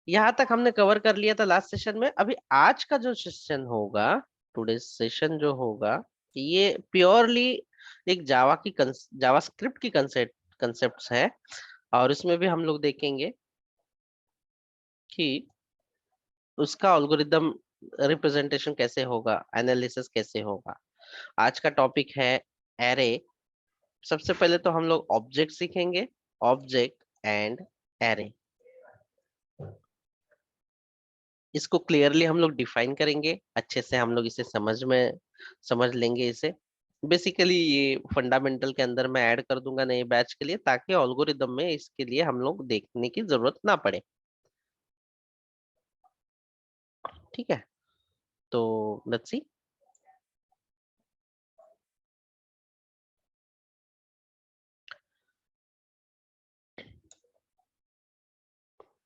यहाँ तक हमने कवर कर लिया था लास्ट सेशन में। अभी आज का जो सेशन होगा, टुडे सेशन जो होगा, ये प्योरली एक जावा स्क्रिप्ट की कंसेप्ट्स है। और इसमें भी हम लोग देखेंगे कि उसका एल्गोरिदम रिप्रेजेंटेशन कैसे होगा, एनालिसिस कैसे होगा। आज का टॉपिक है एरे। सबसे पहले तो हम लोग ऑब्जेक्ट सीखेंगे, ऑब्जेक्ट एंड एरे। इसको क्लियरली हम लोग डिफाइन करेंगे, अच्छे से हम लोग इसे समझ लेंगे इसे। बेसिकली ये फंडामेंटल के अंदर मैं ऐड कर दूंगा नए बैच के लिए, ताकि एल्गोरिदम में इसके लिए हम लोग देखने की जरूरत ना पड़े। ठीक है, तो let's see.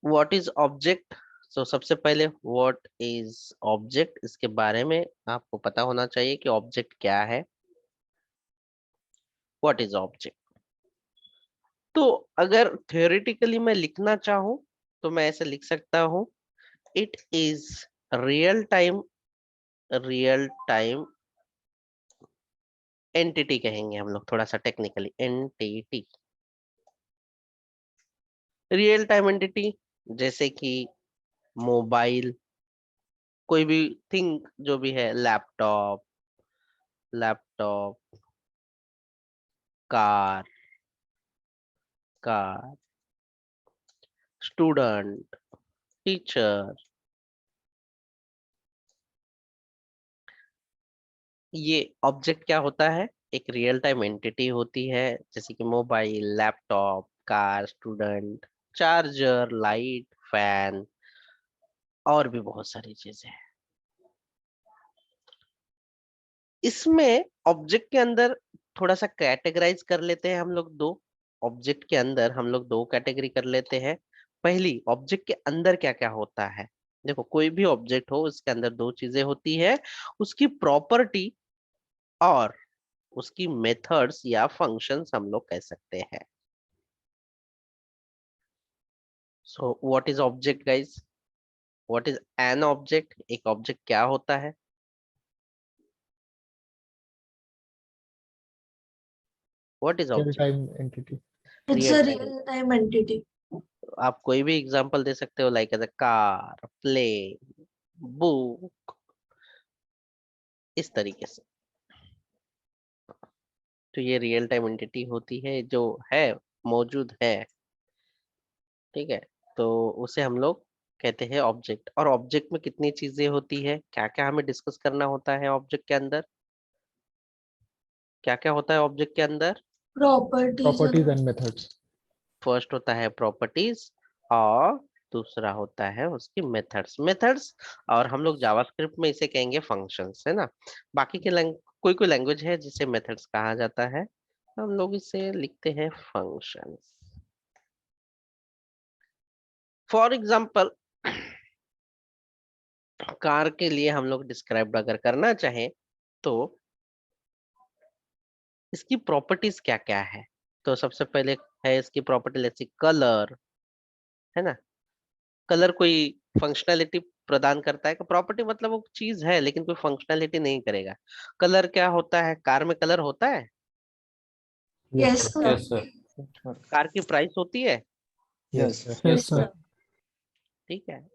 What is object? So सबसे पहले व्हाट इज ऑब्जेक्ट, इसके बारे में आपको पता होना चाहिए कि ऑब्जेक्ट क्या है। What is object? तो अगर थियोरेटिकली मैं लिखना चाहूं तो मैं ऐसे लिख सकता हूं, it is real time entity कहेंगे हम लोग, थोड़ा सा technically entity, real time entity. जैसे कि मोबाइल, कोई भी थिंग जो भी है, laptop, car, car, student, teacher, ये ऑब्जेक्ट क्या होता है? एक रियल टाइम एंटिटी होती है, जैसे कि mobile, laptop, car, student, charger, light, fan, और भी बहुत सारी चीजें हैं। इसमें ऑब्जेक्ट के अंदर थोड़ा सा कैटेगराइज कर लेते हैं हम लोग दो। ऑब्जेक्ट के अंदर हम लोग दो कैटेगरी कर लेते हैं। पहली, ऑब्जेक्ट के अंदर क्या क्या होता है। देखो, कोई भी ऑब्जेक्ट हो, उसके अंदर दो चीजें होती है, उसकी प्रॉपर्टी और उसकी मेथड्स या फंक्शंस हम लोग कह सकते हैं। So what is object guys? What is an object? एक ऑब्जेक्ट क्या होता है? What is real object? Time entity. It's real a time. real-time entity. आप कोई भी एग्जांपल दे सकते हो, like as a car, plane, book, इस तरीके से। तो ये रियल टाइम एंटिटी होती है, जो है, मौजूद है। ठीक है, तो उसे हम लोग कहते हैं ऑब्जेक्ट। और ऑब्जेक्ट में कितनी चीजें होती है, क्या क्या हमें डिस्कस करना होता है ऑब्जेक्ट के अंदर? क्या क्या होता है ऑब्जेक्ट के अंदर? Properties properties and and methods. First होता है प्रॉपर्टीज, और दूसरा होता है उसकी मेथड्स। और हम लोग जावास्क्रिप्ट में इसे कहेंगे फंक्शंस, है ना। बाकी के कोई कोई लैंग्वेज है जिसे मेथड्स कहा जाता है, हम लोग इसे लिखते हैं फंक्शंस। फॉर एग्जाम्पल, कार के लिए हम लोग डिस्क्राइब अगर करना चाहें तो इसकी प्रॉपर्टीज क्या क्या है। तो सबसे पहले है इसकी प्रॉपर्टी, जैसे कलर, है ना। कलर कोई फंक्शनैलिटी प्रदान करता है? प्रॉपर्टी मतलब वो चीज है लेकिन कोई फंक्शनैलिटी नहीं करेगा। कलर क्या होता है? कार में कलर होता है? yes, sir. Yes sir. Car की प्राइस होती है? Yes yes Yes, sir. sir. ठीक है।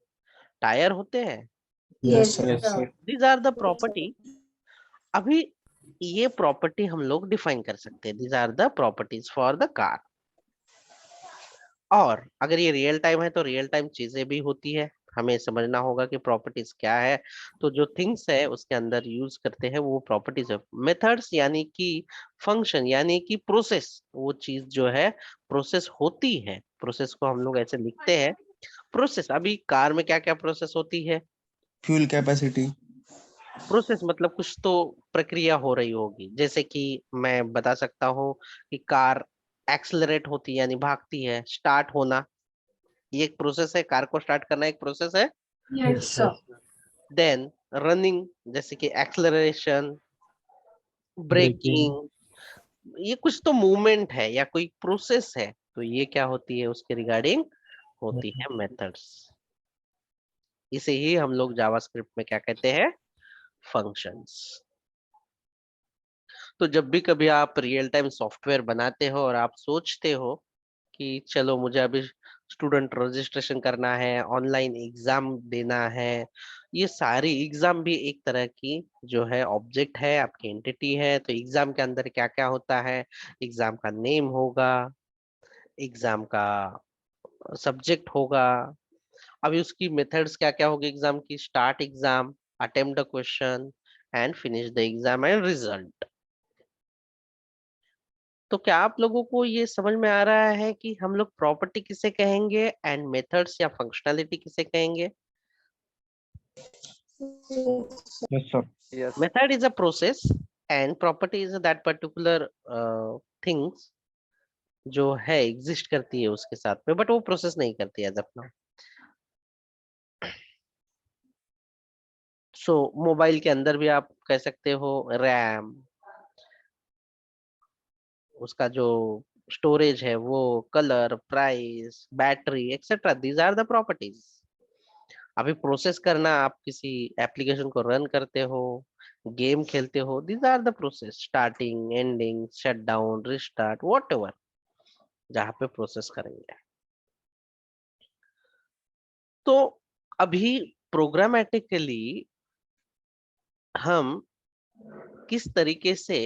टायर होते हैं? Yes, yes sir. Sir. These are the property. अभी ये प्रॉपर्टी हम लोग डिफाइन कर सकते हैं, these are the properties for the car. और अगर ये रियल टाइम है तो रियल टाइम चीजें भी होती है, हमें समझना होगा कि प्रॉपर्टीज क्या है। तो जो थिंग्स है उसके अंदर यूज करते हैं वो प्रॉपर्टीज है। मेथड्स यानी कि फंक्शन, यानी कि प्रोसेस, वो चीज जो है प्रोसेस होती है, प्रोसेस को हम लोग ऐसे लिखते हैं प्रोसेस। अभी कार में क्या क्या प्रोसेस होती है? Fuel capacity. प्रोसेस मतलब कुछ तो प्रक्रिया हो रही होगी। जैसे कि मैं बता सकता हूँ कि कार एक्सलरेट होती है, यानी भागती है, स्टार्ट होना, ये एक प्रोसेस है। कार को स्टार्ट करना एक प्रोसेस है। Yes, sir. देन रनिंग, जैसे कि एक्सलरेशन, ब्रेकिंग। ब्रेकिंग, ये कुछ तो मूवमेंट है या कोई प्रोसेस है। तो ये क्या होती है, उसके रिगार्डिंग होती है मेथड्स। इसे ही हम लोग जावास्क्रिप्ट में क्या कहते हैं, फंक्शंस। तो जब भी कभी आप रियल टाइम सॉफ्टवेयर बनाते हो और आप सोचते हो कि चलो मुझे अभी स्टूडेंट रजिस्ट्रेशन करना है, ऑनलाइन एग्जाम देना है, ये सारी एग्जाम भी एक तरह की जो है ऑब्जेक्ट है, आपकी एंटिटी है। तो एग्जाम के अंदर क्या क्या होता है, एग्जाम का नेम होगा, एग्जाम का सब्जेक्ट होगा, अभी उसकी मेथड्स क्या क्या होगी एग्जाम की, start exam, attempt the question and finish the exam and result. तो क्या आप लोगों को ये समझ में आ रहा है कि हम लोग प्रॉपर्टी किसे कहेंगे एंड मेथड्स या फंक्शनैलिटी किसे कहेंगे? Yes, sir. Yes. Method is a process and property is that particular things जो है एग्जिस्ट करती है उसके साथ में, बट वो प्रोसेस नहीं करती है as of now. So mobile के अंदर भी आप कह सकते हो रैम, उसका जो स्टोरेज है वो, colour, price, battery etcetera, these are the properties. अभी प्रोसेस करना, आप किसी एप्लीकेशन को रन करते हो, गेम खेलते हो, these are the process, starting, ending, shut down, restart, whatever जहाँ पे प्रोसेस करेंगे। तो अभी प्रोग्रामेटिकली हम किस तरीके से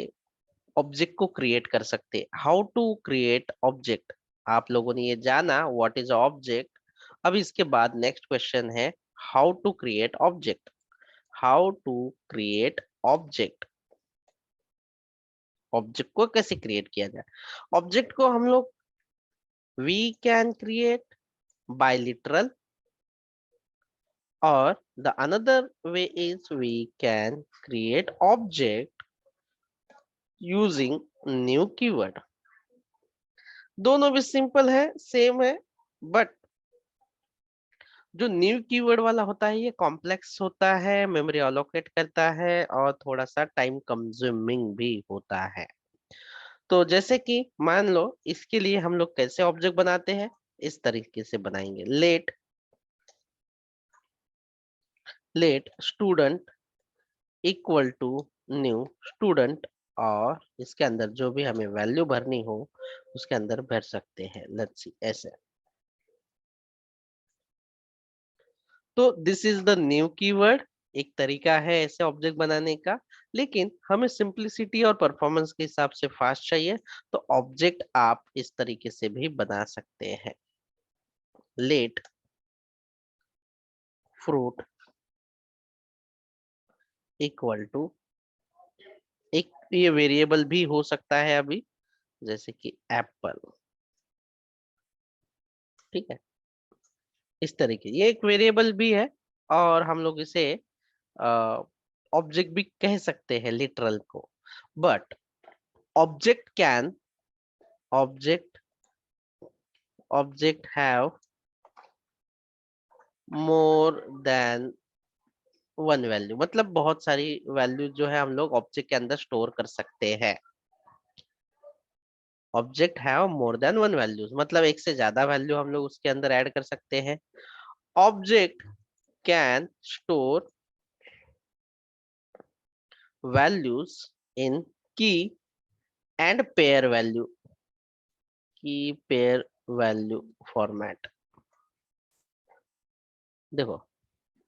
ऑब्जेक्ट को क्रिएट कर सकते, हाउ टू क्रिएट ऑब्जेक्ट। आप लोगों ने ये जाना व्हाट इज ऑब्जेक्ट। अब इसके बाद नेक्स्ट क्वेश्चन है how to create object. How to create object, object को कैसे क्रिएट किया जाए। ऑब्जेक्ट को हम लोग we can create by literal, or the another way is we can create object using new keyword। दोनों भी सिंपल है, सेम है, बट जो न्यू कीवर्ड वाला होता है ये कॉम्प्लेक्स होता है, मेमोरी अलोकेट करता है और थोड़ा सा टाइम कंज्यूमिंग भी होता है। तो जैसे कि मान लो इसके लिए हम लोग कैसे ऑब्जेक्ट बनाते हैं, इस तरीके से बनाएंगे, let student equal to new student, और इसके अंदर जो भी हमें वैल्यू भरनी हो उसके अंदर भर सकते हैं, लेट्स सी ऐसे। तो this is the new keyword, एक तरीका है ऐसे ऑब्जेक्ट बनाने का। लेकिन हमें सिंपलिसिटी और परफॉर्मेंस के हिसाब से फास्ट चाहिए, तो ऑब्जेक्ट आप इस तरीके से भी बना सकते हैं, लेट फ्रूट इक्वल टू, एक ये वेरिएबल भी हो सकता है अभी, जैसे कि एप्पल, ठीक है, इस तरीके, ये एक वेरिएबल भी है और हम लोग इसे ऑब्जेक्ट भी कह सकते हैं लिटरल को। But object can, object object have more than one value, मतलब बहुत सारी वैल्यू जो है हम लोग ऑब्जेक्ट के अंदर स्टोर कर सकते हैं। Object have more than one values, मतलब एक से ज्यादा वैल्यू हम लोग उसके अंदर ऐड कर सकते हैं। Object can store values in key and pair value, की पेयर वैल्यू फॉर्मेट। देखो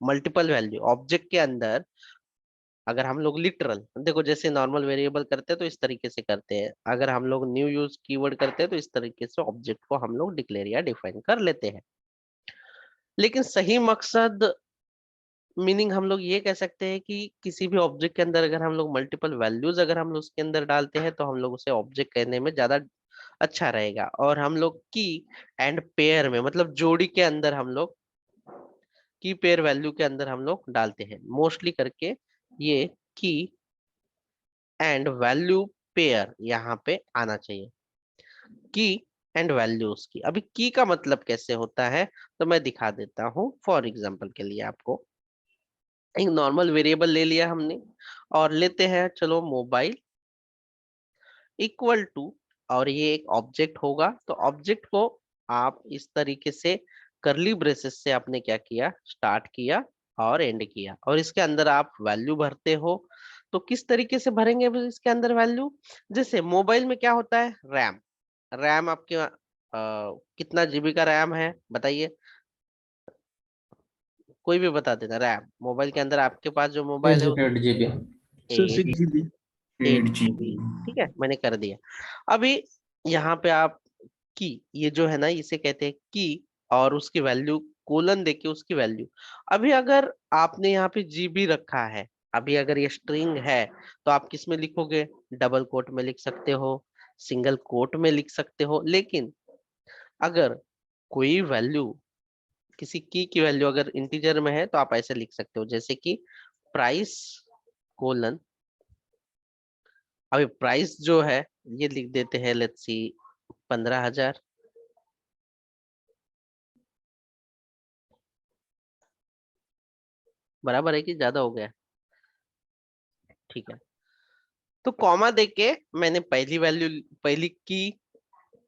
मल्टीपल वैल्यू ऑब्जेक्ट के अंदर, अगर हम लोग लिटरल, देखो जैसे नॉर्मल वेरिएबल करते हैं तो इस तरीके से करते हैं, अगर हम लोग न्यू यूज कीवर्ड करते हैं तो इस तरीके से ऑब्जेक्ट को हम लोग डिक्लेयर या डिफाइन कर लेते हैं। लेकिन सही मकसद, मीनिंग हम लोग ये कह सकते हैं कि किसी भी ऑब्जेक्ट के अंदर अगर हम लोग मल्टीपल वैल्यूज अगर हम लोग उसके अंदर डालते हैं तो हम लोग उसे ऑब्जेक्ट कहने में ज्यादा अच्छा रहेगा। और हम लोग की एंड पेयर में, मतलब जोड़ी के अंदर हम लोग की पेयर वैल्यू के अंदर हम लोग डालते हैं मोस्टली करके, ये की एंड वैल्यू पेयर यहाँ पे आना चाहिए, की एंड वैल्यूज की। अभी की का मतलब कैसे होता है तो मैं दिखा देता हूँ फॉर एग्जाम्पल के लिए आपको। एक नॉर्मल वेरिएबल ले लिया हमने और लेते हैं चलो मोबाइल इक्वल टू, और ये एक ऑब्जेक्ट होगा, तो ऑब्जेक्ट को आप इस तरीके से करली ब्रेसेस से आपने क्या किया, स्टार्ट किया और एंड किया, और इसके अंदर आप वैल्यू भरते हो। तो किस तरीके से भरेंगे अब इसके अंदर वैल्यू? जैसे मोबाइल में क्या होता है, रैम। रैम आपके कितना जीबी का रैम है बताइए, कोई भी बता देना। रैम मोबाइल के अंदर आपके पास जो मोबाइल है 8 GB। 6 GB। 8 GB। ठीक है, मैंने कर दिया। अभी यहाँ पे आप की, ये जो है ना इसे कहते हैं की, और उसकी वैल्यू कोलन देके उसकी वैल्यू। अभी अगर आपने यहाँ पे जीबी रखा है, अभी अगर ये स्ट्रिंग है तो आप किस में लिखोगे, डबल कोट में लिख सकते हो, सिंगल कोट में लिख सकते हो। लेकिन अगर कोई वैल्यू, किसी की वैल्यू अगर इंटीजर में है तो आप ऐसे लिख सकते हो, जैसे कि प्राइस कोलन, अभी प्राइस जो है ये लिख देते हैं, लेट्स सी 15,000। बराबर है कि ज्यादा हो गया? ठीक है, तो कॉमा देके मैंने पहली वैल्यू, पहली की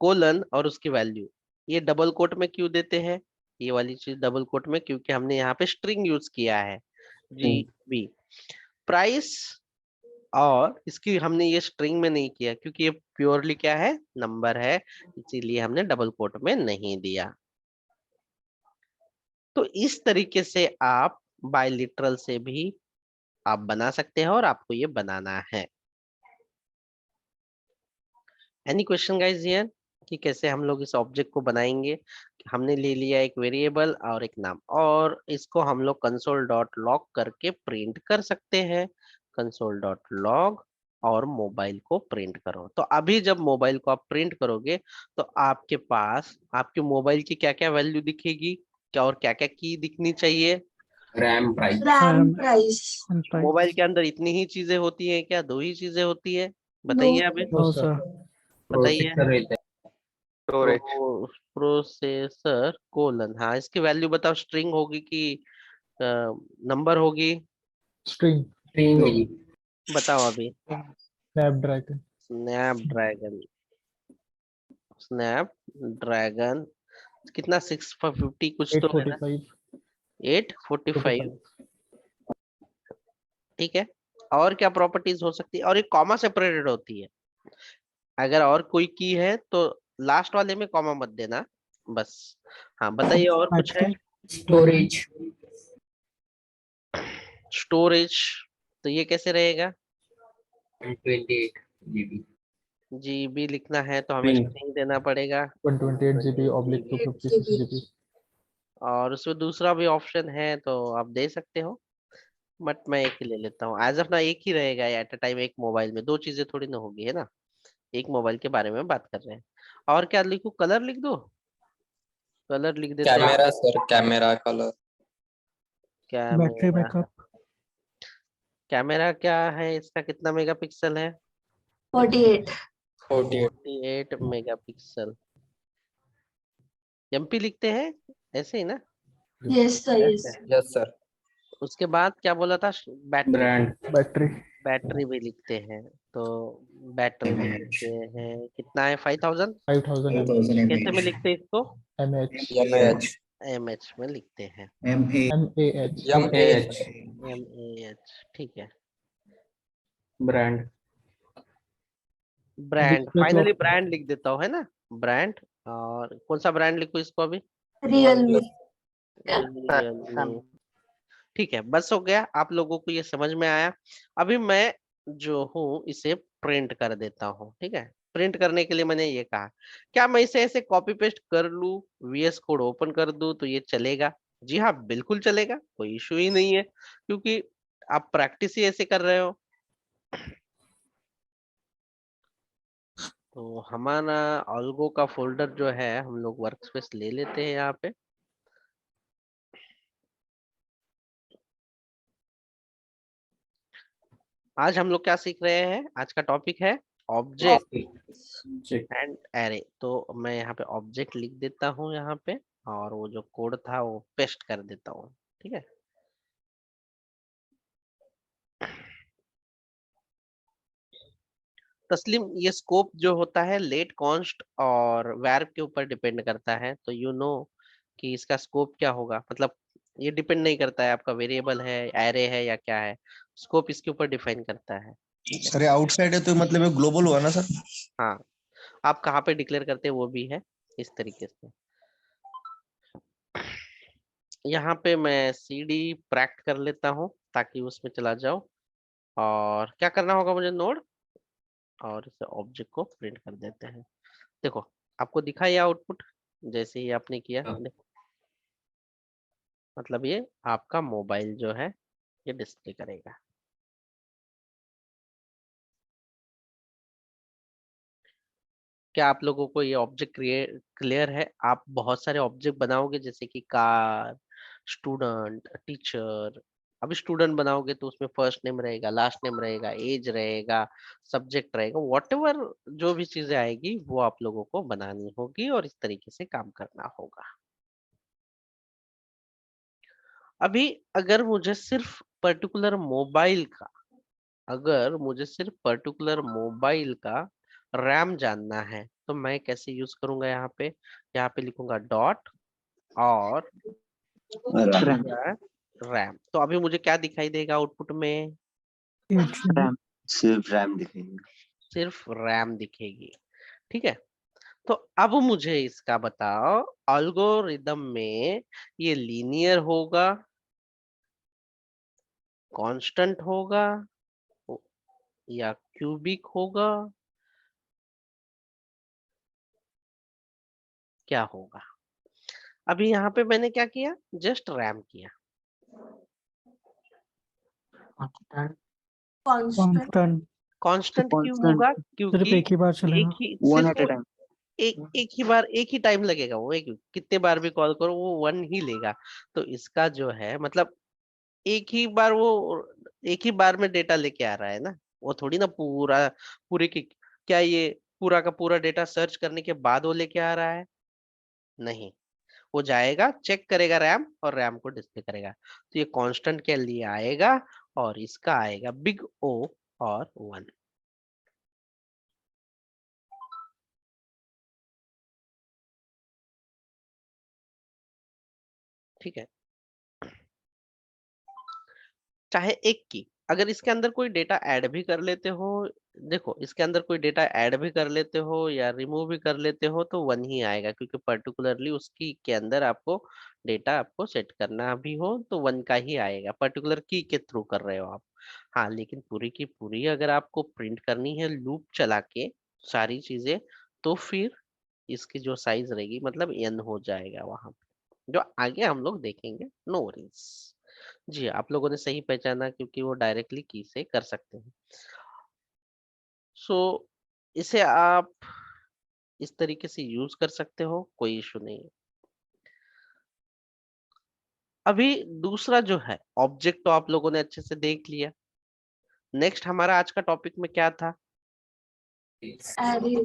कोलन और उसकी वैल्यू, ये डबल कोट में क्यों देते हैं, ये वाली चीज डबल कोट में क्योंकि हमने यहाँ पे स्ट्रिंग यूज किया है, जी बी। प्राइस, और इसकी हमने ये स्ट्रिंग में नहीं किया क्योंकि ये प्योरली क्या है, नंबर है, इसीलिए हमने डबल कोट में नहीं दिया। तो इस तरीके से आप बायलिटरल से भी आप बना सकते हैं, और आपको ये बनाना है। एनी क्वेश्चन गाइस हियर, कि कैसे हम लोग इस ऑब्जेक्ट को बनाएंगे? हमने ले लिया एक वेरिएबल और एक नाम, और इसको हम लोग कंसोल डॉट लॉग करके प्रिंट कर सकते हैं। कंसोल डॉट लॉग और मोबाइल को प्रिंट करो। तो अभी जब मोबाइल को आप प्रिंट करोगे तो आपके पास आपके मोबाइल की क्या क्या वैल्यू दिखेगी, क्या और क्या क्या की दिखनी चाहिए? RAM price. RAM price. Mobile के अंदर इतनी ही चीजें होती है क्या, दो ही चीजें होती है? No. बताइए अभी, No, sir. बताइए। प्रोसेसर रहता है। Storage. प्रोसेसर कोलन, हाँ इसकी वैल्यू बताओ, स्ट्रिंग होगी कि नंबर होगी? String. स्ट्रिंग होगी। बताओ अभी। Snapdragon. स्नैपड्रैगन, स्नैपड्रैगन कितना, 650 कुछ तो है ना, 845. 845। ठीक है, और क्या प्रॉपर्टीज हो सकती है? और एक कॉमा सेपरेटेड होती है, अगर और कोई की है तो लास्ट वाले में कॉमा मत देना बस। हाँ बताइए, और कुछ है? Factor. स्टोरेज। स्टोरेज, तो ये कैसे रहेगा? 128 GB। जीबी लिखना है तो हमें स्ट्रिंग। स्ट्रिंग देना पड़ेगा। 128 GB oblique 128 8 256 GB. GB. और उसमें दूसरा भी ऑप्शन है तो आप दे सकते हो, बट मैं एक ही ले लेता हूँ एज ऑफ ना, एक ही रहेगा एट अ टाइम। एक मोबाइल में दो चीजें थोड़ी ना होगी, है ना, एक मोबाइल के बारे में बात कर रहे हैं। और क्या लिखूं, कलर लिख दो? कलर लिख देते हैं। Camera sir, camera colour. Battery camera, backup. Camera क्या है इसका, कितना मेगापिक्सल है? 48. 48। 48 मेगापिक्सल। एमपी लिखते हैं ऐसे ही ना? Yes, sir. Yes, Yes. है। Yes sir. उसके बाद क्या बोला था, बैटरी? ब्रांड। Battery. बैटरी भी लिखते हैं, तो बैटरी भी लिखते हैं, कितना है, 5000। 5000 कैसे में लिखते हैं इसको? mAh. एमएएच। एमएच में लिखते हैं। mAh. एमएएच। एमएएच, ठीक है। Brand. Brand, Display finally clock. Brand लिख देता हूँ, है ना, ब्रांड। और कौन सा ब्रांड लिखूं इसको अभी? Realme. रियलमी। ठीक है, बस हो गया, आप लोगों को ये समझ में आया। अभी मैं जो हूँ इसे प्रिंट कर देता हूँ, ठीक है। प्रिंट करने के लिए मैंने ये कहा, क्या मैं इसे ऐसे कॉपी पेस्ट कर लूँ, वीएस कोड ओपन कर दूं तो ये चलेगा? जी हाँ, बिल्कुल चलेगा, कोई इशू ही नहीं है, क्योंकि आप प्रैक्टिस ही ऐसे कर रहे हो। तो हमारा ऑल्गो का फोल्डर जो है हम लोग वर्क स्पेस ले लेते हैं यहाँ पे। आज हम लोग क्या सीख रहे हैं, आज का टॉपिक है ऑब्जेक्ट चेक। And array. तो मैं यहाँ पे ऑब्जेक्ट लिख देता हूँ यहाँ पे, और वो जो कोड था वो पेस्ट कर देता हूँ, ठीक है। तस्लीम, ये स्कोप जो होता है लेट, कॉन्स्ट और वर्ब के ऊपर डिपेंड करता है, तो यू नो कि इसका स्कोप क्या होगा, मतलब ये डिपेंड नहीं करता है आपका वेरिएबल है, एरे है या क्या है, स्कोप इसके ऊपर डिफाइन करता है। सर आउटसाइड है तो मतलब ये ग्लोबल हुआ ना सर? हाँ, आप कहाँ पे डिक्लेयर करते हैं वो भी है इस तरीके से। यहाँ पे मैं CD प्रैक्ट कर लेता हूँ ताकि उसमें चला जाओ, और क्या करना होगा मुझे, नोड और इसे ऑब्जेक्ट को प्रिंट कर देते हैं। देखो आपको दिखा ये आउटपुट, जैसे ही आपने किया, हाँ। देखो मतलब ये आपका मोबाइल जो है ये डिस्प्ले करेगा। क्या आप लोगों को ये ऑब्जेक्ट क्लियर है? आप बहुत सारे ऑब्जेक्ट बनाओगे जैसे कि कार, स्टूडेंट, टीचर। अभी स्टूडेंट बनाओगे तो उसमें फर्स्ट नेम रहेगा, लास्ट नेम रहेगा, एज रहेगा, सब्जेक्ट रहेगा, व्हाटएवर जो भी चीजें आएगी वो आप लोगों को बनानी होगी और इस तरीके से काम करना होगा। अभी अगर मुझे सिर्फ पर्टिकुलर मोबाइल का रैम जानना है तो मैं कैसे यूज करूंगा? यहाँ पे लिखूंगा डॉट और रैम। तो अभी मुझे क्या दिखाई देगा आउटपुट में? 8 GB. सिर्फ रैम दिखेगी। सिर्फ रैम दिखेगी। ठीक है, तो अब मुझे इसका बताओ, एल्गोरिदम में ये लीनियर होगा, कांस्टेंट होगा या क्यूबिक होगा, क्या होगा? अभी यहाँ पे मैंने क्या किया, जस्ट रैम किया। Constant. Constant. कांस्टेंट क्यों Constant. होगा? सिर्फ क्योंकि एक ही बार एक चलेगा. ही वन सिर्फ एट ए टाइम। एक ही टाइम लगेगा, वो एक कितने बार भी कॉल करो वो वन ही लेगा। तो इसका जो है मतलब एक ही बार में डेटा लेके आ रहा है ना, वो थोड़ी ना पूरे की, क्या ये पूरा का पूरा डेटा सर्च करने के बाद वो लेके आ रहा है? नहीं, वो जाएगा, चेक करेगा रैम और रैम को डिस्प्ले करेगा। तो ये कांस्टेंट के लिए आएगा और इसका आएगा बिग O और 1। ठीक है, चाहे एक की, अगर इसके अंदर कोई डेटा ऐड भी कर लेते हो, देखो इसके अंदर कोई डेटा ऐड भी कर लेते हो या रिमूव भी कर लेते हो तो वन ही आएगा, क्योंकि पर्टिकुलरली उसकी के अंदर आपको डेटा आपको सेट करना भी हो तो वन का ही आएगा, पर्टिकुलर की के थ्रू कर रहे हो आप। हाँ, लेकिन पूरी की पूरी अगर आपको प्रिंट करनी है लूप चला के सारी चीजें, तो फिर इसकी जो साइज रहेगी मतलब n हो जाएगा वहां पे, जो आगे हम लोग देखेंगे। No worries. जी, आप लोगों ने सही पहचाना, क्योंकि वो डायरेक्टली की से कर सकते हैं। सो इसे आप इस तरीके से यूज कर सकते हो, कोई इशू नहीं है। अभी दूसरा जो है ऑब्जेक्ट, तो आप लोगों ने अच्छे से देख लिया। नेक्स्ट हमारा आज का टॉपिक में क्या था? Array.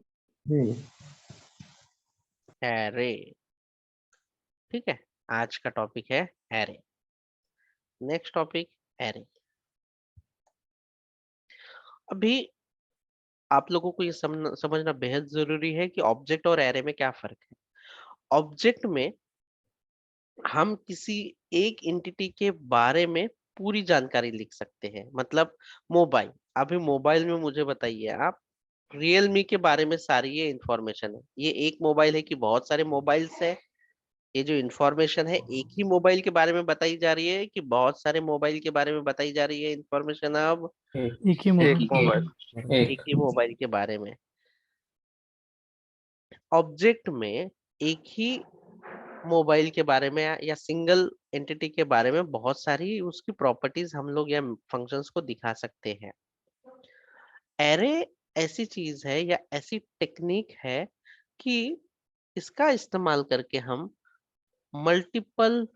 एरे। ठीक है, आज का टॉपिक है एरे। Next topic array. अभी आप लोगों को ये समझना बेहद जरूरी है कि ऑब्जेक्ट और एरे में क्या फर्क है। ऑब्जेक्ट में हम किसी एक एंटिटी के बारे में पूरी जानकारी लिख सकते हैं, मतलब मोबाइल, अभी मोबाइल में मुझे बताइए आप, रियलमी के बारे में सारी ये इंफॉर्मेशन है। ये एक मोबाइल है कि बहुत सारे मोबाइल्स है? ये जो इंफॉर्मेशन है एक ही मोबाइल के बारे में बताई जा रही है कि बहुत सारे मोबाइल के बारे में बताई जा रही है इंफॉर्मेशन? अब एक ही मोबाइल. एक ही मोबाइल के बारे में। ऑब्जेक्ट में एक ही मोबाइल के बारे में या सिंगल एंटिटी के बारे में बहुत सारी उसकी प्रॉपर्टीज हम लोग या फंक्शंस को दिखा सकते हैं। एरे ऐसी चीज है या ऐसी टेक्निक है कि इसका इस्तेमाल करके हम मल्टीपल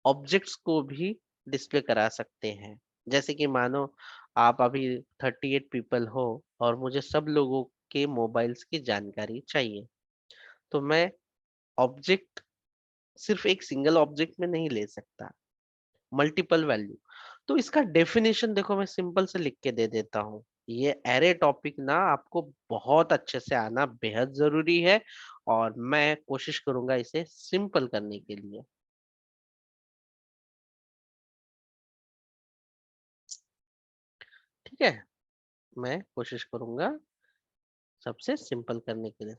ऑब्जेक्ट्स को भी डिस्प्ले करा सकते हैं। जैसे कि मानो आप अभी 38 पीपल हो और मुझे सब लोगों के मोबाइल्स की जानकारी चाहिए, तो मैं ऑब्जेक्ट सिर्फ एक सिंगल ऑब्जेक्ट में नहीं ले सकता, मल्टीपल वैल्यू। तो इसका डेफिनेशन देखो, मैं सिंपल से लिख के दे देता हूँ। ये एरे टॉपिक ना आपको बहुत अच्छे से आना बेहद जरूरी है और मैं कोशिश करूंगा इसे सिंपल करने के लिए। ठीक है, मैं कोशिश करूंगा सबसे सिंपल करने के लिए।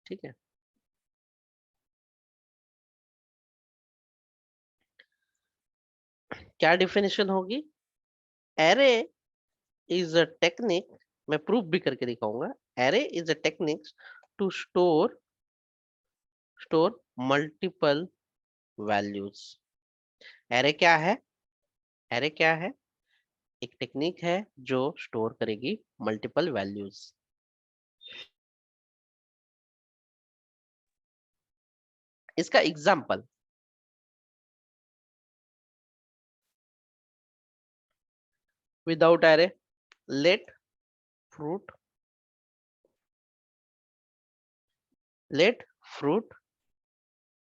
ठीक है, क्या डिफिनेशन होगी? एरे इज अ टेक्निक, मैं प्रूफ भी करके दिखाऊंगा। Array is a technique to store multiple values. Array क्या है? एरे क्या है? एक टेक्निक है जो स्टोर करेगी मल्टीपल वैल्यूज। इसका example, without array, let fruit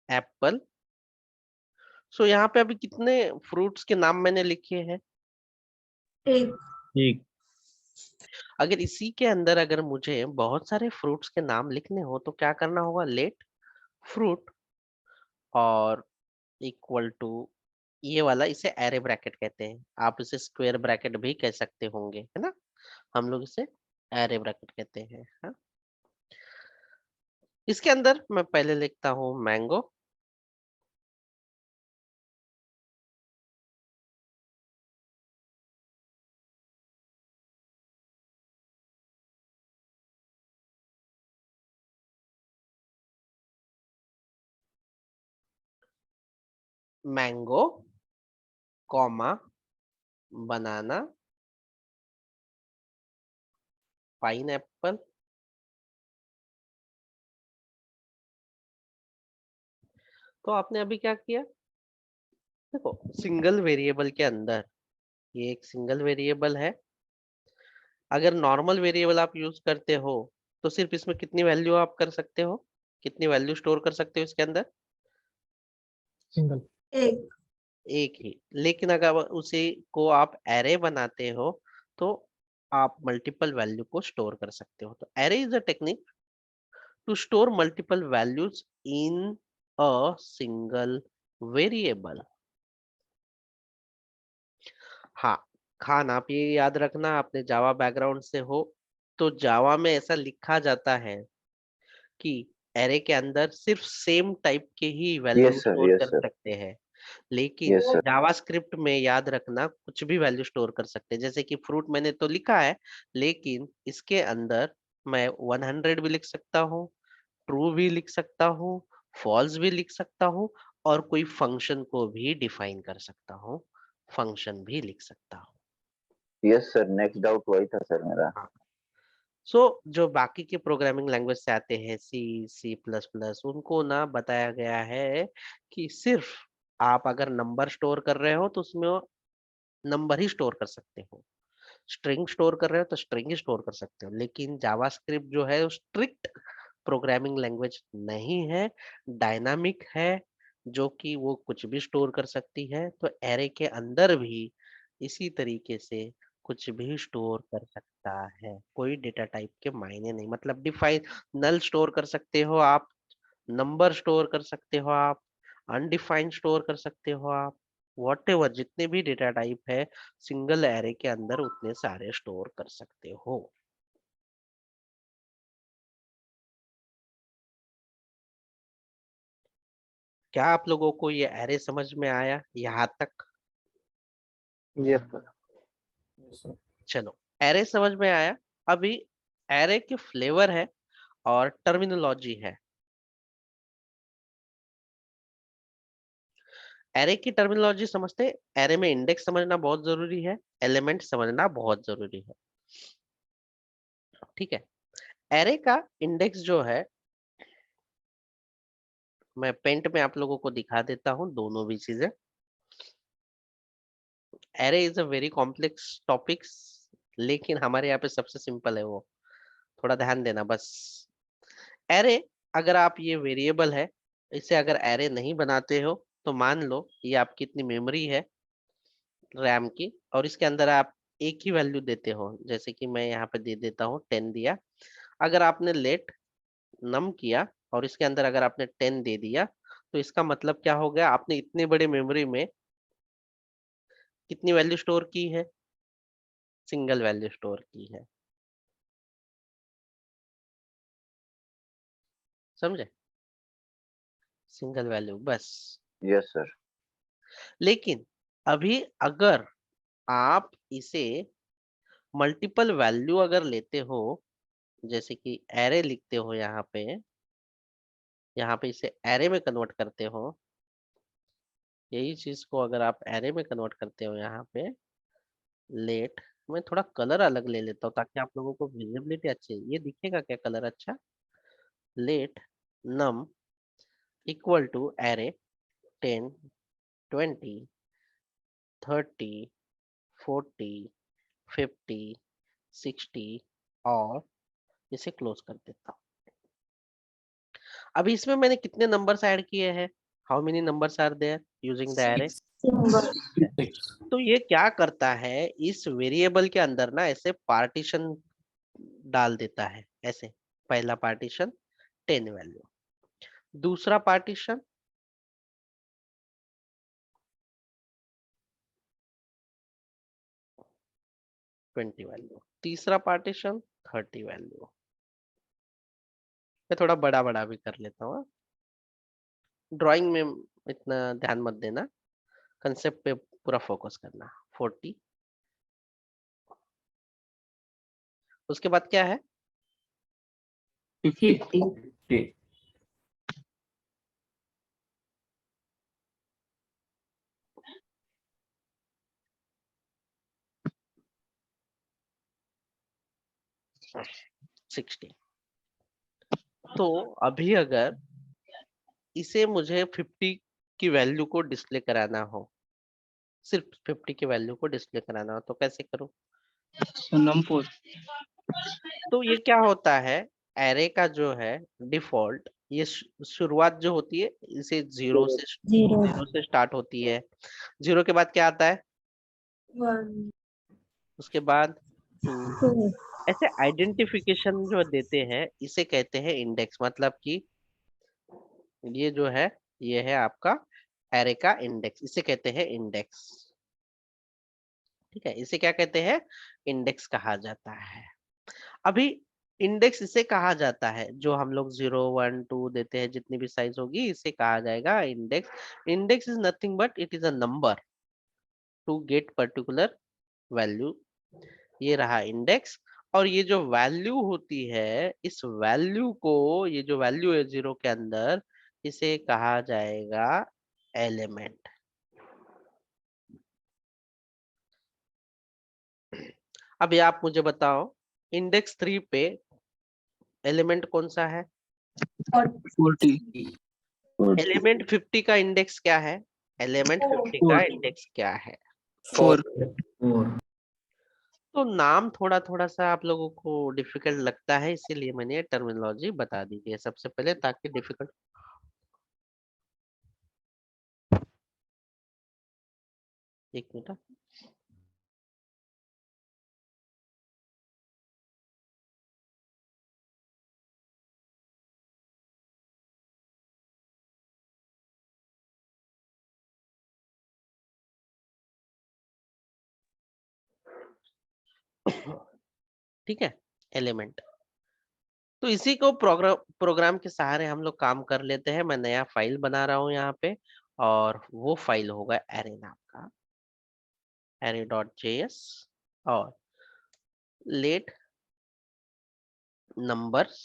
apple. So यहाँ पे अभी कितने फ्रूट्स के नाम मैंने लिखे हैं? एक। एक। अगर इसी के अंदर अगर मुझे बहुत सारे फ्रूट्स के नाम लिखने हो तो क्या करना होगा? लेट फ्रूट और इक्वल टू ये वाला, इसे एरे ब्रैकेट कहते हैं। आप इसे स्क्वायर ब्रैकेट भी कह सकते होंगे, है ना? हम लोग इसे एरे ब्रैकेट कहते हैं। हाँ? इसके अंदर मैं पहले लिखता हूँ मैंगो, मैंगो कॉमा बनाना, पाइनएप्पल। तो आपने अभी क्या किया? देखो, सिंगल वेरिएबल के अंदर, ये एक सिंगल वेरिएबल है। अगर नॉर्मल वेरिएबल आप यूज करते हो तो सिर्फ इसमें कितनी वैल्यू आप कर सकते हो, कितनी वैल्यू स्टोर कर सकते हो इसके अंदर? सिंगल। एक। एक ही। लेकिन अगर उसी को आप एरे बनाते हो तो आप मल्टीपल वैल्यू को स्टोर कर सकते हो। तो array is a technique to store multiple values in a single variable. हाँ, खान आप ये याद रखना, आपने जावा बैकग्राउंड से हो तो जावा में ऐसा लिखा जाता है कि एरे के अंदर सिर्फ सेम टाइप के ही value yes sir, store yes कर सर, सकते हैं। लेकिन यस सर। जावास्क्रिप्ट में याद रखना कुछ भी वैल्यू स्टोर कर सकते हैं। जैसे कि फ्रूट मैंने तो लिखा है, लेकिन इसके अंदर मैं 100 भी लिख सकता हूँ, ट्रू भी लिख सकता हूँ, फॉल्स भी लिख सकता हूँ, और कोई फंक्शन को भी डिफाइन कर सकता हूँ, फंक्शन भी लिख सकता हूँ। यस सर, नेक्स्ट डाउट वही था सर मेरा। हाँ। सो जो बाकी के प्रोग्रामिंग लैंग्वेज से आते हैं, सी, सी प्लस प्लस, उनको ना बताया गया है कि सिर्फ आप अगर नंबर स्टोर कर रहे हो तो उसमें नंबर ही स्टोर कर सकते हो, स्ट्रिंग स्टोर कर रहे हो तो स्ट्रिंग ही स्टोर कर सकते हो। लेकिन जावास्क्रिप्ट जो है स्ट्रिक्ट प्रोग्रामिंग लैंग्वेज नहीं है, डायनामिक है, जो कि वो कुछ भी स्टोर कर सकती है। तो एरे के अंदर भी इसी तरीके से कुछ भी स्टोर कर सकता है, कोई डेटा टाइप के मायने नहीं। मतलब डिफाइन, नल स्टोर कर सकते हो आप, नंबर स्टोर कर सकते हो आप, अनडिफाइंड स्टोर कर सकते हो आप, वॉटेवर जितने भी डेटा टाइप है सिंगल एरे के अंदर उतने सारे स्टोर कर सकते हो। क्या आप लोगों को ये एरे समझ में आया यहाँ तक? Yes sir. चलो, एरे समझ में आया। अभी एरे के फ्लेवर है और टर्मिनोलॉजी है। एरे की टर्मिनोलॉजी समझते, एरे में इंडेक्स समझना बहुत जरूरी है, एलिमेंट समझना बहुत जरूरी है। ठीक है, एरे का इंडेक्स जो है, मैं पेंट में आप लोगों को दिखा देता हूँ दोनों भी चीजें। Array is a very complex topics, लेकिन हमारे यहाँ पे सबसे सिंपल है वो, थोड़ा ध्यान देना बस। एरे अगर आप ये वेरिएबल है, इसे अगर एरे नहीं बनाते हो तो मान लो ये आपकी इतनी मेमोरी है रैम की, और इसके अंदर आप एक ही वैल्यू देते हो, जैसे कि मैं यहाँ पे दे देता हूँ 10 दिया। अगर आपने लेट नम किया और इसके अंदर अगर आपने 10 दे दिया, तो इसका मतलब क्या हो गया, आपने इतने बड़े मेमोरी में कितनी वैल्यू स्टोर की है, सिंगल वैल्यू स्टोर की है। समझे? सिंगल वैल्यू बस। Yes sir. लेकिन अभी अगर आप इसे मल्टीपल वैल्यू अगर लेते हो, जैसे कि एरे लिखते हो यहाँ पे इसे एरे में कन्वर्ट करते हो, यही चीज को अगर आप एरे में कन्वर्ट करते हो यहाँ पे लेट, मैं थोड़ा कलर अलग ले लेता हूँ ताकि आप लोगों को विजिबिलिटी अच्छी, ये दिखेगा क्या कलर अच्छा, let num equal to array 10 20 30 40 50 60 और इसे क्लोज कर देता हूँ। अभी इसमें मैंने कितने नंबर्स ऐड किए हैं, how many numbers are there using the array. Single. तो ये क्या करता है, इस वेरिएबल के अंदर ना ऐसे पार्टीशन डाल देता है, ऐसे पहला पार्टीशन 10 वैल्यू, दूसरा पार्टीशन 20 वैल्यू, तीसरा पार्टीशन 30 वैल्यू। मैं थोड़ा बड़ा बड़ा भी कर लेता हूँ, ड्राइंग में इतना ध्यान मत देना, कंसेप्ट पे पूरा फोकस करना। 40, उसके बाद क्या है 50. 60। तो अभी अगर इसे मुझे 50 की वैल्यू को डिस्प्ले कराना हो, सिर्फ 50 की वैल्यू को डिस्प्ले कराना हो, तो कैसे करूं। So num4. तो ये क्या होता है, एरे का जो है डिफॉल्ट, ये शुरुआत जो होती है इसे जीरो से 0. स्टार्ट होती है। जीरो के बाद क्या आता है, 1. उसके बाद 2। 2. ऐसे आइडेंटिफिकेशन जो देते हैं इसे कहते हैं इंडेक्स, मतलब कि ये जो है ये है आपका एरे का इंडेक्स, इसे कहते हैं इंडेक्स। ठीक है, इसे क्या कहते हैं, इंडेक्स कहा जाता है। अभी इंडेक्स इसे कहा जाता है जो हम लोग 0 1 2 देते हैं, जितनी भी साइज होगी इसे कहा जाएगा index. Index is nothing but it is a number to get particular value, ये रहा इंडेक्स। और ये जो वैल्यू होती है, इस वैल्यू को, ये जो वैल्यू है जीरो के अंदर, इसे कहा जाएगा एलिमेंट। अभी आप मुझे बताओ, इंडेक्स 3 पे एलिमेंट कौन सा है, 40. एलिमेंट 50 का इंडेक्स क्या है, एलिमेंट 50 का 4. इंडेक्स क्या है। 4. तो नाम थोड़ा थोड़ा सा आप लोगों को डिफिकल्ट लगता है, इसीलिए मैंने टर्मिनोलॉजी बता दी है सबसे पहले, ताकि डिफिकल्ट। एक मिनट। ठीक है, एलिमेंट। तो इसी को प्रोग्राम के सहारे हम लोग काम कर लेते हैं। मैं नया फाइल बना रहा हूँ यहाँ पे, और वो फाइल होगा एरे नाम का, array.js, और लेट नंबर्स।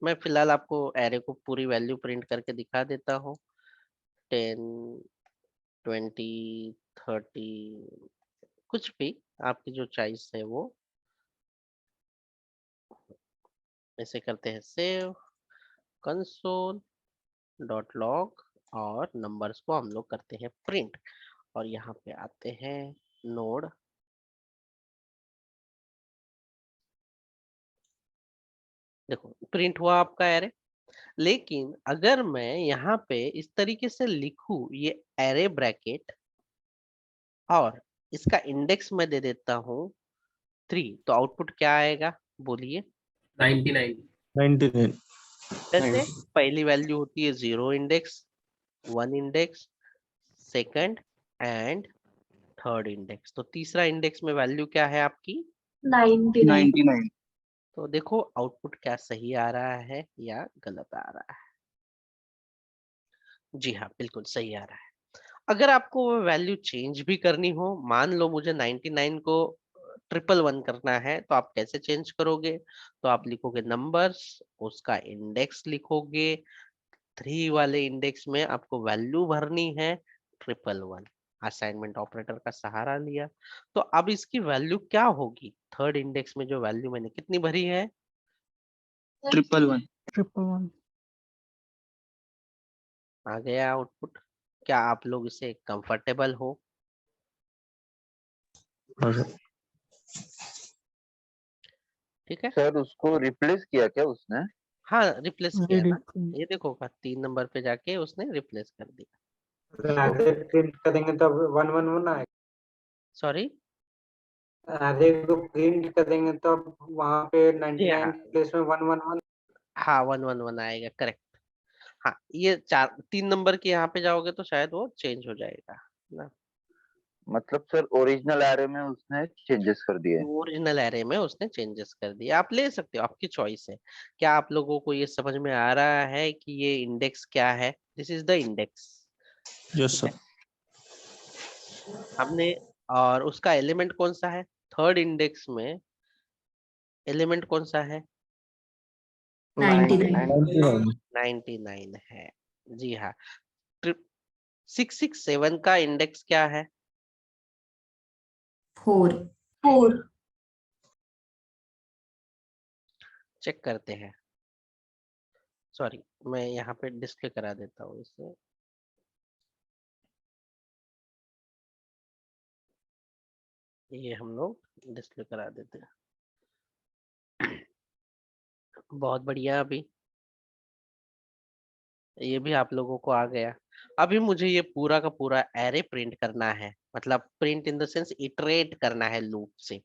मैं फिलहाल आपको एरे को पूरी वैल्यू प्रिंट करके दिखा देता हूँ, 10 20 30, कुछ भी आपकी जो चॉइस है वो। ऐसे करते हैं सेव कंसोल डॉट लॉग, और नंबर्स को हम लोग करते हैं प्रिंट, और यहाँ पे आते हैं नोड देखो प्रिंट हुआ आपका एरे, लेकिन अगर मैं यहाँ पे इस तरीके से लिखूं ये एरे ब्रैकेट और इसका इंडेक्स मैं दे देता हूँ 3, तो आउटपुट क्या आएगा बोलिए? 99 99 जैसे पहली वैल्यू होती है 0 index, 1 index, second and third index, तो तीसरा इंडेक्स में वैल्यू क्या है आपकी? 99 99 तो देखो आउटपुट क्या सही आ रहा है या गलत आ रहा है? जी हाँ, बिल्कुल सही आ रहा है। अगर आपको वो वैल्यू चेंज भी करनी हो, मान लो मुझे 99 को 111 करना है, तो आप कैसे चेंज करोगे? तो आप लिखोगे नंबर्स, उसका इंडेक्स लिखोगे, 3 वाले इंडेक्स में आपको वैल्यू भरनी है 111, असाइनमेंट ऑपरेटर का सहारा लिया। तो अब इसकी वैल्यू क्या होगी? थर्ड इंडेक्स में जो वैल्यू मैंने कितनी भरी है? 111 111 आ गया आउटपुट। क्या आप लोग इसे कंफर्टेबल हो? हाँ सर। ठीक है, सर उसको रिप्लेस किया क्या उसने? हाँ रिप्लेस किया ना, रीडिंग ये देखो 3 नंबर पे जाके उसने रिप्लेस कर दिया। एरे प्रिंट करेंगे तो 111 आएगा। सॉरी, एरे को प्रिंट करेंगे तो वहां पे जी 99 हाँ, के प्लेस में 111। हाँ 111 आएगा, करेक्ट। हाँ, ये 3 नंबर के यहाँ पे जाओगे तो शायद वो चेंज हो जाएगा ना। मतलब सर ओरिजिनल एरे में उसने चेंजेस कर दिए। ओरिजिनल एरे में उसने चेंजेस कर दिया, आप ले सकते हो, आपकी चॉइस है। क्या आप लोगों को ये समझ में आ रहा है कि ये इंडेक्स क्या है? This is the index. Yes ठीक है, सर। हमने, और उसका एलिमेंट कौन सा है? थर्ड इंडेक्स में एलिमेंट कौन सा है? 99 99 99 है। जी हाँ। 667 का इंडेक्स क्या है? 4 4 चेक करते हैं। सॉरी, मैं यहाँ पे डिस्प्ले करा देता हूँ इसे। ये हम लोग डिस्प्ले करा देते हैं। बहुत बढ़िया, अभी ये भी आप लोगों को आ गया। अभी मुझे ये पूरा का पूरा एरे प्रिंट करना है, मतलब print in the sense iterate करना है लूप से।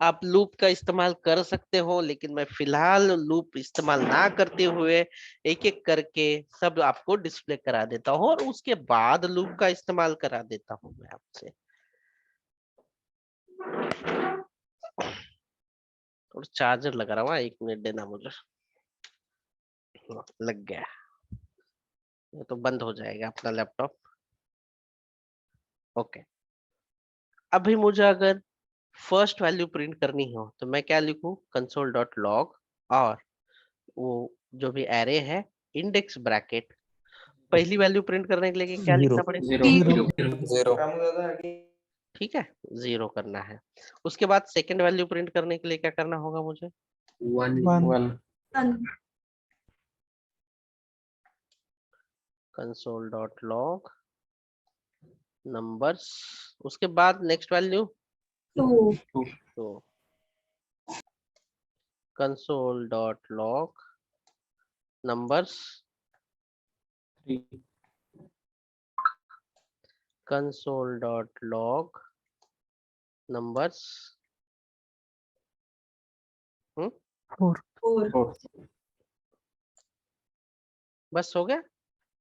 आप लूप का इस्तेमाल कर सकते हो, लेकिन मैं फिलहाल लूप इस्तेमाल ना करते हुए एक एक करके सब आपको डिस्प्ले करा देता हूँ, और उसके बाद लूप का इस्तेमाल करा देता हूँ मैं आपसे। और चार्जर लगा रहा हूँ, 1 मिनट देना मुझे। लग गया, ये तो बंद हो जाएगा अपना लैपटॉप। ओके, अभी मुझे अगर फर्स्ट वैल्यू प्रिंट करनी हो तो मैं क्या लिखूं? कंसोल डॉट लॉग, और वो जो भी एरे है इंडेक्स ब्रैकेट, पहली वैल्यू प्रिंट करने के लिए क्या 0 लिखना पड़ेगा? 0 0 ठीक है, 0 करना है। उसके बाद सेकंड वैल्यू प्रिंट करने के लिए क्या करना होगा मुझे? 1 1 कंसोल डॉट लॉग नंबर्स, उसके बाद नेक्स्ट वैल्यू 2 तो console dot log numbers, 3 console dot log numbers. 4 4 बस हो गया?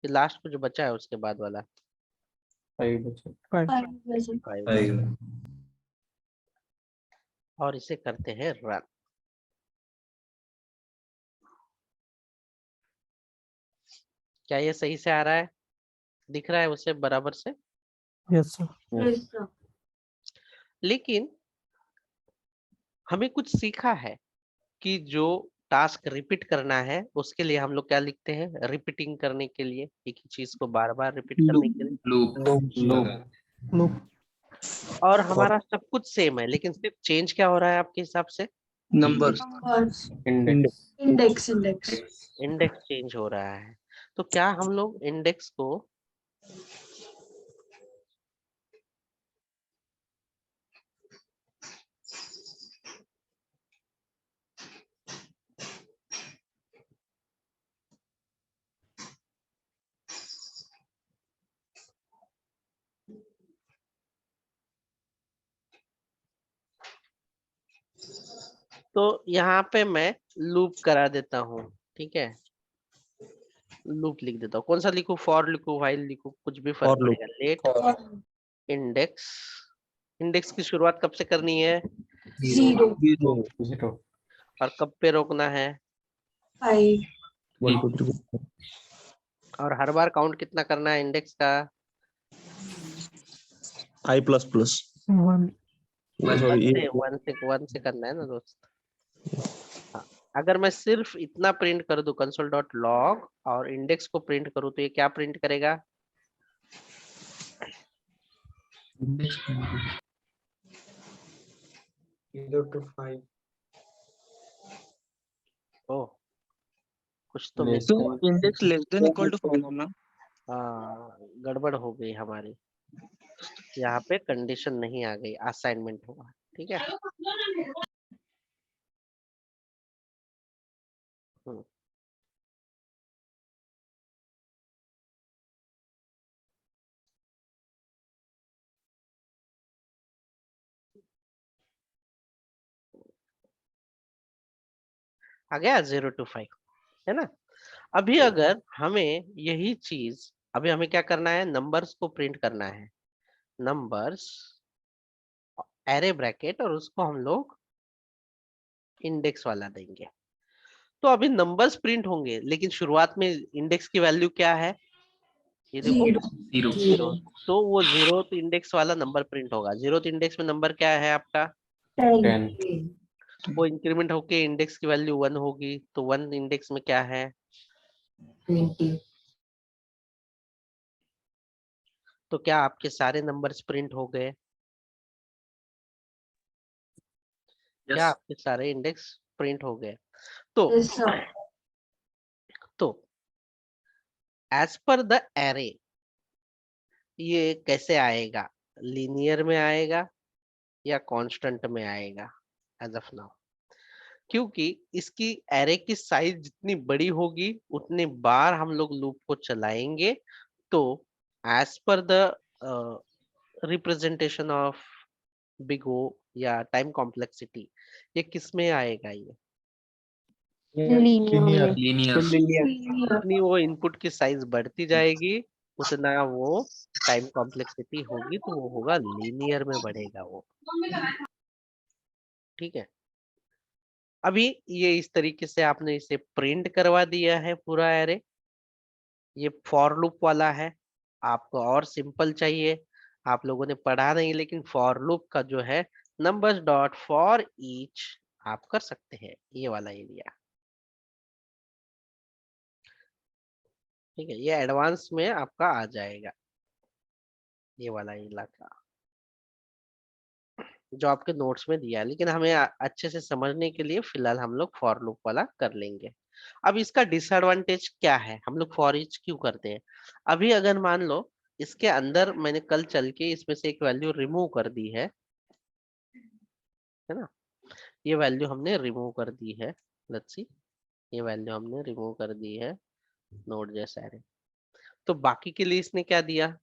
ये लास्ट में जो बचा है उसके बाद वाला 5 बचे 5 5, और इसे करते हैं रन। क्या ये सही से आ रहा है? दिख रहा है उसे बराबर से? यस सर yes लेकिन हमें कुछ सीखा है कि जो टास्क रिपीट करना है उसके लिए हम लोग क्या लिखते हैं? रिपीटिंग करने के लिए, एक ही चीज को बार बार रिपीट करने के लिए। लूप लूप लूप और हमारा सब कुछ सेम है, लेकिन सिर्फ चेंज क्या हो रहा है आपके हिसाब से? Numbers numbers index index change हो रहा है। तो क्या हम लोग इंडेक्स को तो यहाँ पे मैं लूप करा देता हूँ, ठीक है, लूप लिख देता हूँ। कौन सा लिखूं, फॉर लिखूं, व्हाइल लिखूं, कुछ भी फर्क For loop. पड़ेगा। लेट इंडेक्स, इंडेक्स की शुरुआत कब से करनी है, 0 0 और कब पे रोकना है, 5 1 2 3 4. और हर बार काउंट कितना करना है इंडेक्स का, I plus plus. 1. Sorry. One से करना है ना दोस्त। हाँ, अगर मैं सिर्फ इतना प्रिंट कर दूं कंसोल डॉट लॉग और इंडेक्स को प्रिंट करूं तो ये क्या प्रिंट करेगा, 0 to 5 ओह कुछ तो miss So index less than equal to 5 होना. हाँ, गड़बड़ हो गई हमारी, यहाँ पे कंडीशन नहीं आ गई, असाइनमेंट हुआ, ठीक है। हम्म, आ गया 0 to 5, है ना। अभी अगर हमें यही चीज, अभी हमें क्या करना है, नंबर्स को प्रिंट करना है, नंबर्स एरे ब्रैकेट, और उसको हम लोग इंडेक्स वाला देंगे। तो अभी नंबर्स प्रिंट होंगे, लेकिन शुरुआत में इंडेक्स की वैल्यू क्या है, ये देखो 0, तो वो 0th इंडेक्स वाला नंबर प्रिंट होगा। 0th इंडेक्स में नंबर क्या है आपका, 10 वो इंक्रीमेंट होके इंडेक्स की वैल्यू 1 होगी, तो 1 इंडेक्स में क्या है, 20 तो क्या आपके सारे नंबर्स प्रिंट हो गए, क्या आपके सारे इंडेक्स प्रिंट हो गए। तो एज पर द एरे ये कैसे आएगा, लीनियर में आएगा या कांस्टेंट में आएगा, एज ऑफ नाउ, क्योंकि इसकी एरे की साइज जितनी बड़ी होगी उतनी बार हम लोग लूप को चलाएंगे। तो as per the representation of big O या टाइम कॉम्प्लेक्सिटी, ये किस में आएगा, ये linear जितनी वो इनपुट की साइज बढ़ती जाएगी उतना वो टाइम कॉम्प्लेक्सिटी होगी, तो वो होगा लीनियर में बढ़ेगा वो, ठीक है। अभी ये इस तरीके से आपने इसे प्रिंट करवा दिया है पूरा एरे, ये फॉर लूप वाला है। आपको और सिंपल चाहिए, आप लोगों ने पढ़ा नहीं, लेकिन फॉर लूप का जो है नंबर्स डॉट फॉर ईच आप कर सकते हैं, ये वाला एरिया, ठीक है। ये एडवांस में आपका आ जाएगा, ये वाला इलाका जो आपके नोट्स में दिया है, लेकिन हमें अच्छे से समझने के लिए फिलहाल हम लोग फॉर लूप वाला कर लेंगे। अब इसका डिसएडवांटेज क्या है, हम लोग फॉर ईच क्यों करते हैं। अभी अगर मान लो इसके अंदर मैंने कल चल के इसमें से एक वैल्यू रिमूव कर दी है ना, ये वैल्यू हमने रिमूव कर दी है, लेट्स सी, ये वैल्यू हमने रिमूव कर दी है नोड जैसा है, तो बाकी के लिए इसने क्या दिया,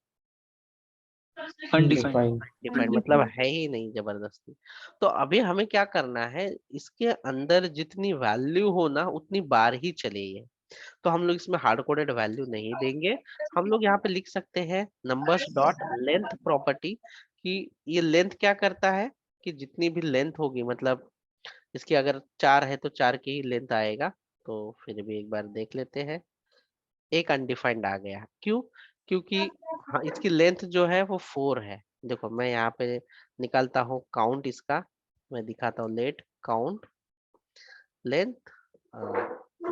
Undefined. डिफाइंड, मतलब है ही नहीं जबरदस्ती। तो अभी हमें क्या करना है, इसके अंदर जितनी वैल्यू हो ना उतनी बार ही चले ये, तो हम लोग इसमें हार्ड कोडेड वैल्यू नहीं देंगे। हम लोग यहाँ पे लिख सकते हैं नंबर्स डॉट लेंथ प्रॉपर्टी, कि ये लेंथ क्या करता है, कि जितनी भी लेंथ होगी, मतलब इसकी अगर 4 है तो 4 की ही लेंथ आएगा। तो फिर भी एक बार देख लेते हैं, एक अनडिफाइंड आ गया, क्यों, क्योंकि हाँ इसकी लेंथ जो है वो 4 है। देखो मैं यहाँ पे निकालता हूँ काउंट इसका, मैं दिखाता हूँ, let count length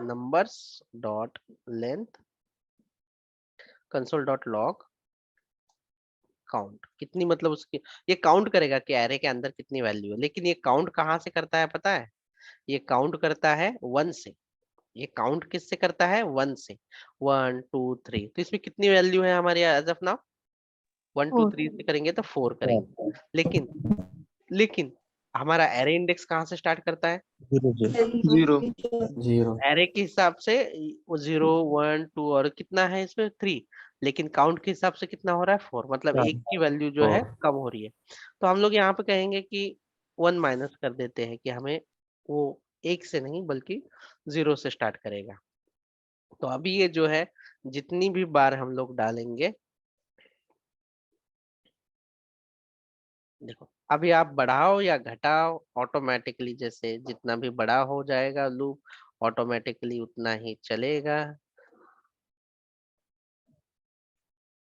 numbers dot length console dot log count, कितनी मतलब उसकी, ये काउंट करेगा कि एरे के अंदर कितनी वैल्यू है, लेकिन ये काउंट कहाँ से करता है पता है, ये काउंट करता है 1 से, ये काउंट किससे करता है, 1 से, 1 2 3, तो इसमें कितनी वैल्यू है हमारी एज ऑफ नाउ, 1 2 3 से करेंगे तो 4 करेंगे, लेकिन हमारा एरे इंडेक्स कहाँ से स्टार्ट करता है, 0 0 एरे के हिसाब से वो 0 1 2 और कितना है इसमें 3, लेकिन काउंट के हिसाब से कितना हो रहा है 4, मतलब हाँ। एक की वैल्यू जो है 4 कम हो रही है। तो हम लोग यहाँ पे कहेंगे कि 1 माइनस कर देते हैं कि हमें वो 1 से नहीं बल्कि 0 से स्टार्ट करेगा। तो अभी ये जो है जितनी भी बार हम लोग डालेंगे, देखो अभी आप बढ़ाओ या घटाओ ऑटोमेटिकली, जैसे जितना भी बड़ा हो जाएगा लूप ऑटोमेटिकली उतना ही चलेगा,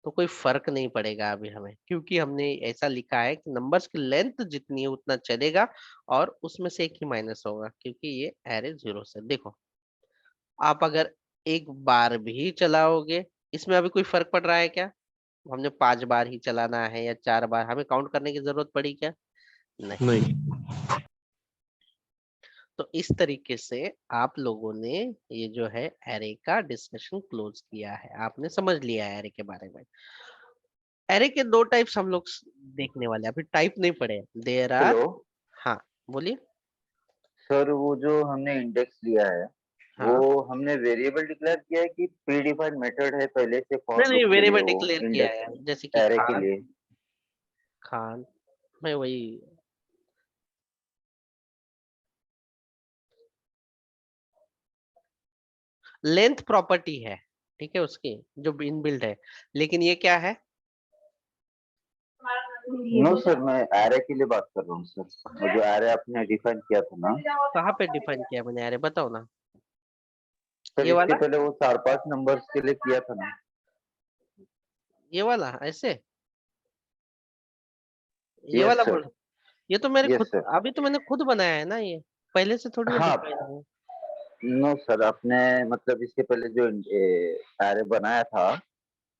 तो कोई फर्क नहीं पड़ेगा अभी हमें, क्योंकि हमने ऐसा लिखा है कि नंबर्स की लेंथ जितनी है उतना चलेगा और उसमें से एक ही माइनस होगा, क्योंकि ये एरे 0 से। देखो आप अगर एक बार भी चलाओगे, इसमें अभी कोई फर्क पड़ रहा है क्या? हमने 5 बार ही चलाना है या 4 बार, हमें काउंट करने की जरूरत पड़ी क्या? नहीं। नहीं। तो इस तरीके से आप लोगों ने ये जो है एरे का डिस्कशन क्लोज किया है, आपने समझ लिया है एरे के बारे में। एरे के 2 टाइप्स हम लोग देखने वाले हैं, अभी टाइप नहीं पढ़े। देयर आर, हेलो हाँ बोलिए। सर, वो जो हमने इंडेक्स लिया है हाँ वो हमने वेरिएबल डिक्लेयर किया है कि प्री डिफाइंड मेथड है पहले से नहीं फॉर नहीं, लूप के लिए, वेरिएबल वो डिक्लेयर किया है, इंडेक्स जैसे कि एरे के खान। लिए? खान मैं वही लेंथ प्रॉपर्टी है, ठीक है, उसकी जो इनबिल्ट है, लेकिन ये क्या है? नो सर, मैं एरे के लिए बात कर रहा हूँ सर। वो जो एरे आपने डिफाइन किया था ना कहाँ पे डिफाइन किया मैंने एरे, बताओ ना। सर, ये इसके वाला, पहले वो 4-5 नंबर्स के लिए किया था ना? ये वाला ऐसे, ये यस वाला सर, बोल, ये तो मेरे यस खुद, सर। अभी तो मैंने खुद बनाया है ना, ये पहले से थोड़ी ना हाँ, डिफाइन है। नो सर, आपने मतलब इसके पहले जो एरे बनाया था हाँ।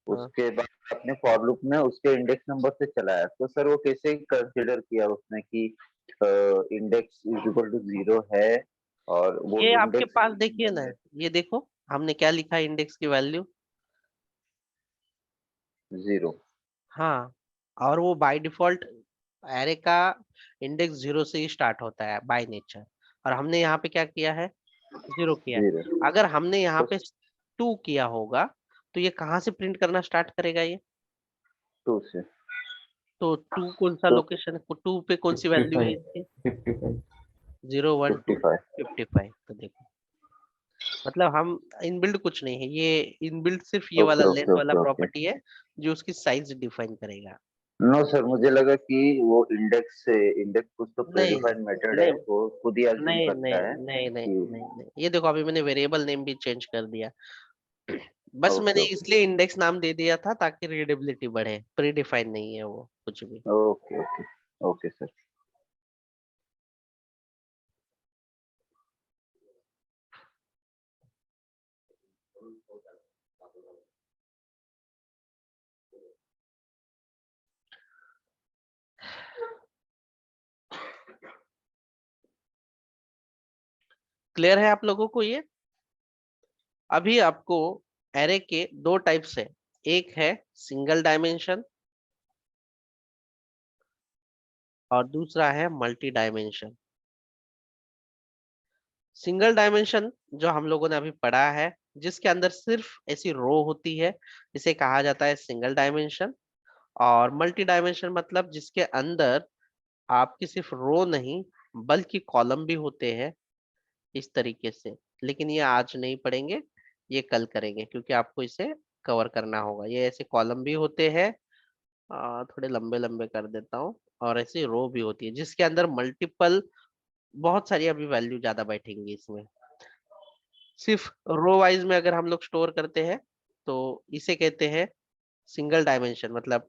उसके बाद आपने फॉर लूप में उसके इंडेक्स नंबर से चलाया, तो सर वो कैसे कंसीडर किया उसने कि इंडेक्स इज इक्वल टू 0 है और वो ये आपके इंडेक्स पास देखिए ना, ये देखो हमने क्या लिखा है इंडेक्स की वैल्यू। 0? हाँ, और वो बाय डिफॉल्ट एरे का इंडेक्स 0 से ही स्टार्ट होता है बाय नेचर, और हमने यहाँ पे क्या किया है? 0 किया है। 0 अगर हमने यहाँ तो पे 2 किया होगा तो ये कहाँ से प्रिंट करना स्टार्ट करेगा ये? 2 से। तो 2 कौन सा तो लोकेशन है, 2 पे कौन सी वैल्यू है 55 इसकी? 55 0 1 2 55। 55। तो देखो मतलब हम इनबिल्ड कुछ नहीं है, ये इनबिल्ड सिर्फ ये वाला ओके लेंथ ओके वाला ओके ओके। प्रॉपर्टी है जो उसकी साइज डिफाइन करेगा। नो सर, मुझे लगा कि वो इंडेक्स से, इंडेक्स कुछ तो नहीं प्रीडिफाइंड मेथड है, नहीं वो खुद ही अज्यूम नहीं करता नहीं है नहीं नहीं कि नहीं नहीं, ये देखो अभी मैंने वेरिएबल नेम भी चेंज कर दिया। बस ओके मैंने ओके इसलिए इंडेक्स नाम दे दिया था ताकि रीडेबिलिटी बढ़े, प्री डिफाइन नहीं है वो कुछ भी। Okay okay okay sir. Clear है आप लोगों को ये? अभी आपको एरे के 2 टाइप्स है, एक है सिंगल डायमेंशन और दूसरा है मल्टी डायमेंशन। सिंगल डायमेंशन जो हम लोगों ने अभी पढ़ा है, जिसके अंदर सिर्फ ऐसी रो होती है, इसे कहा जाता है सिंगल डायमेंशन। और मल्टी डायमेंशन मतलब जिसके अंदर आपकी सिर्फ रो नहीं बल्कि कॉलम भी होते हैं, इस तरीके से। लेकिन ये आज नहीं पढ़ेंगे, ये कल करेंगे, क्योंकि आपको इसे कवर करना होगा। ये ऐसे कॉलम भी होते हैं, थोड़े लंबे लंबे कर देता हूँ, और ऐसी रो भी होती है जिसके अंदर मल्टीपल, बहुत सारी अभी वैल्यू ज्यादा बैठेंगी इसमें। सिर्फ रो वाइज में अगर हम लोग स्टोर करते हैं तो इसे कहते हैं सिंगल डायमेंशन, मतलब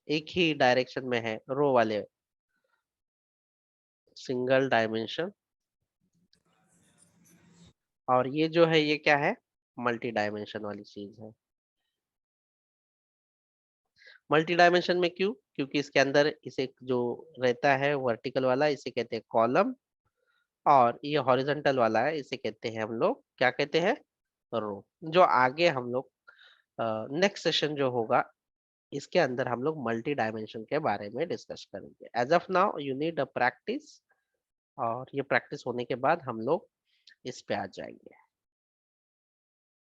एक ही डायरेक्शन में है रो वाले, सिंगल डायमेंशन। और ये जो है ये क्या है? मल्टी डायमेंशन वाली चीज है। मल्टी डायमेंशन में क्यों? क्योंकि इसके अंदर इसे जो रहता है वर्टिकल वाला इसे कहते हैं कॉलम, और ये हॉरिजॉन्टल वाला है इसे कहते हैं हम लोग क्या कहते हैं? रो। जो आगे हम लोग नेक्स्ट सेशन जो होगा इसके अंदर हम लोग मल्टी डायमेंशन के बारे में डिस्कस करेंगे। As of now you need a practice, और ये प्रैक्टिस होने के बाद हम लोग इस पे आ जाएंगे।